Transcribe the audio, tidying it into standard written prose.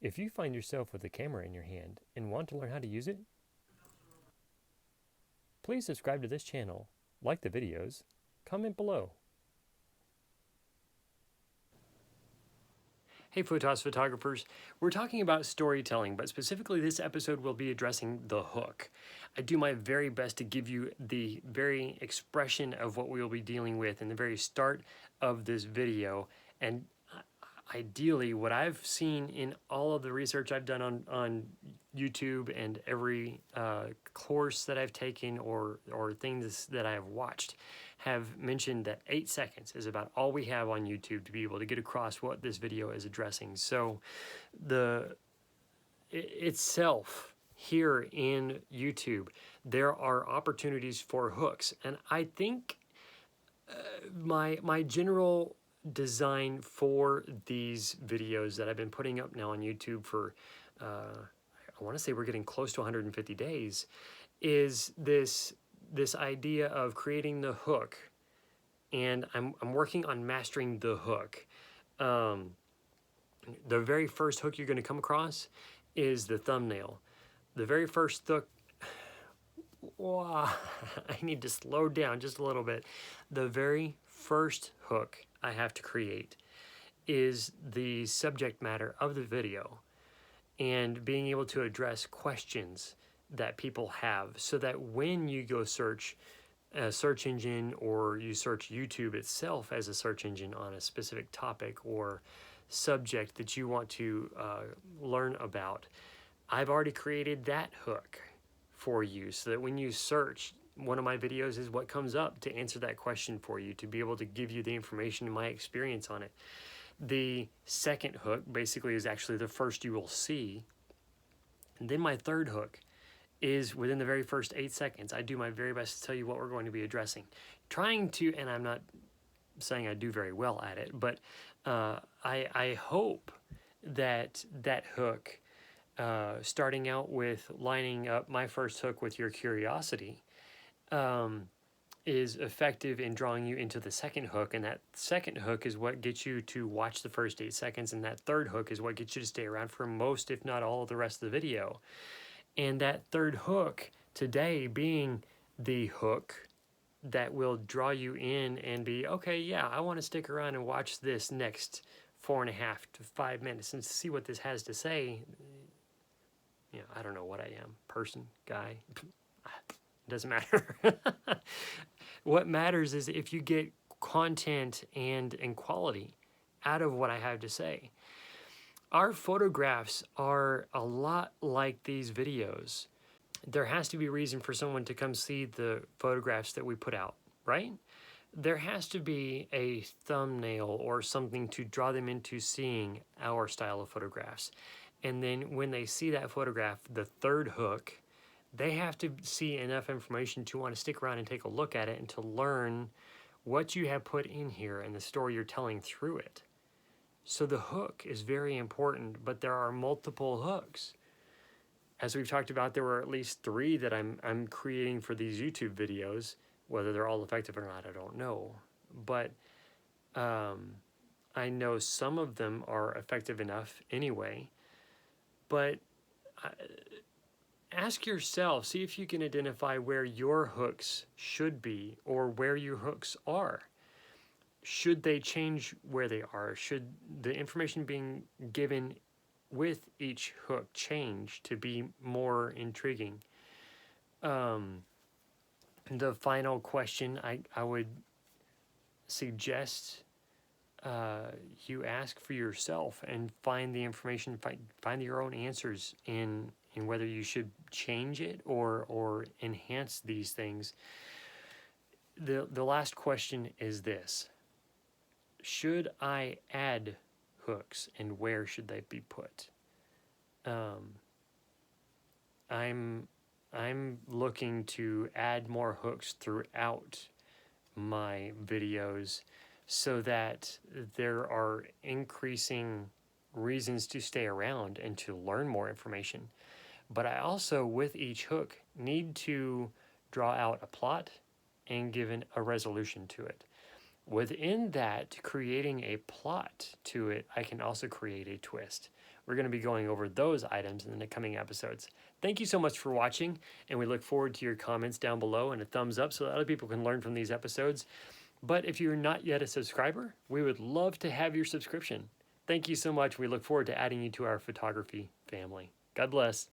If you find yourself with a camera in your hand and want to learn how to use it, please subscribe to this channel, like the videos, comment below. Hey Photos photographers, we're talking about storytelling, but specifically this episode will be addressing the hook. I do my very best to give you the very expression of what we will be dealing with in the very start of this video, and ideally what I've seen in all of the research I've done on YouTube and every course that I've taken or things that I have watched have mentioned that 8 seconds is about all we have on YouTube to be able to get across what this video is addressing. So itself here in YouTube, there are opportunities for hooks, and I think my general design for these videos that I've been putting up now on YouTube for I want to say we're getting close to 150 days is this idea of creating the hook, and I'm working on mastering the hook. The very first hook you're going to come across is the thumbnail. The very first hook, wow, I need to slow down just a little bit. The very first hook I have to create is the subject matter of the video and being able to address questions that people have, so that when you go search a search engine or you search YouTube itself as a search engine on a specific topic or subject that you want to learn about, I've already created that hook for you, so that when you search, one of my videos is what comes up to answer that question for you, to be able to give you the information and my experience on it. The second hook basically is actually the first you will see. And then my third hook is within the very first 8 seconds. I do my very best to tell you what we're going to be addressing. Trying to, and I'm not saying I do very well at it, but I hope that that hook, starting out with lining up my first hook with your curiosity, is effective in drawing you into the second hook, and that second hook is what gets you to watch the first 8 seconds, and that third hook is what gets you to stay around for most, if not all, of the rest of the video. And that third hook today being the hook that will draw you in and be, okay, yeah, I want to stick around and watch this next 4.5 to 5 minutes and see what this has to say. You know, I don't know what I am, person, guy, doesn't matter. What matters is if you get content and quality out of what I have to say. Our photographs are a lot like these videos. There has to be a reason for someone to come see the photographs that we put out, right? There has to be a thumbnail or something to draw them into seeing our style of photographs. And then when they see that photograph, the third hook, they have to see enough information to want to stick around and take a look at it and to learn what you have put in here and the story you're telling through it. So the hook is very important, but there are multiple hooks. As we've talked about, there were at least 3 that I'm creating for these YouTube videos. Whether they're all effective or not, I don't know. But I know some of them are effective enough anyway. But ask yourself, see if you can identify where your hooks should be or where your hooks are. Should they change where they are? Should the information being given with each hook change to be more intriguing? The final question I would suggest you ask for yourself and find the information, find your own answers in whether you should change it or enhance these things. The last question is this: should I add hooks, and where should they be put? I'm looking to add more hooks throughout my videos so that there are increasing reasons to stay around and to learn more information. But I also, with each hook, need to draw out a plot and give a resolution to it. Within that, creating a plot to it, I can also create a twist. we're going to be going over those items in the coming episodes. Thank you so much for watching, and we look forward to your comments down below and a thumbs up so that other people can learn from these episodes. But if you're not yet a subscriber, we would love to have your subscription. Thank you so much. We look forward to adding you to our photography family. God bless.